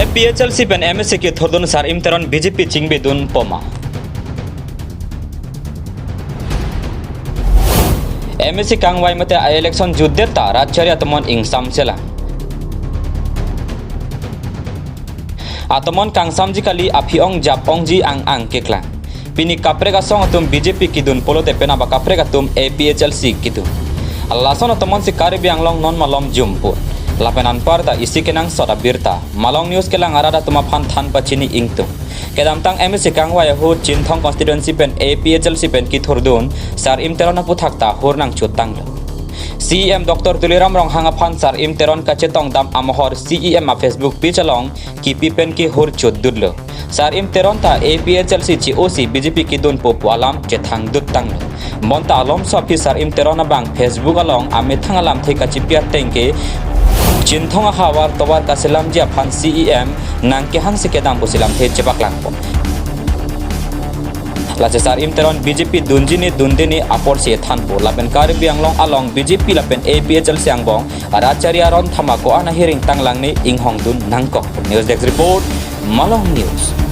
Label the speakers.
Speaker 1: APHLC pen MSC ki thordun sar imteron BJP chingbe dun poma. MSC kangwai mate election judder ta racharya temon ing samsela. Atomon kang samji kali apiong japong ji ang kekla. Pini kaprega song atum BJP kidun polo te pena ba kaprega tum APHLC kidun. Alason atomon si karibi ang long non malom jumpu. Lapenan parta isi kenang soda birta. Malong news kelang arada tuma panthan pacini ingtu. Kedam tang MSC kangwai hu Jinthong constituency pen APHLC pen ki thordun sar imteron puthakta hurnang chutang. CEM Dr. Tuliram Rong hangaphan sar imteron kacetong dam amohor CEM a Facebook pichalong ki pipen ki hur chut dudlo. Sar imteron ta APHLC COC BJP ki dun popu alam chethang dutang. Monta alom sopi sar imteron bang Facebook along amethang alam theka chipiat tengke Jinthong hawar towar kaselam jia phan CEM nang ke hang sekedam pusilam the cepak langpo. Lacesar imteron BJP dunjini dundini apor se thanpo lapen karbi anglong along BJP lapen APHL siangbong aracharya ron thamako ana hearing tanglangni inghong dun nangko. News Desk report Malong News.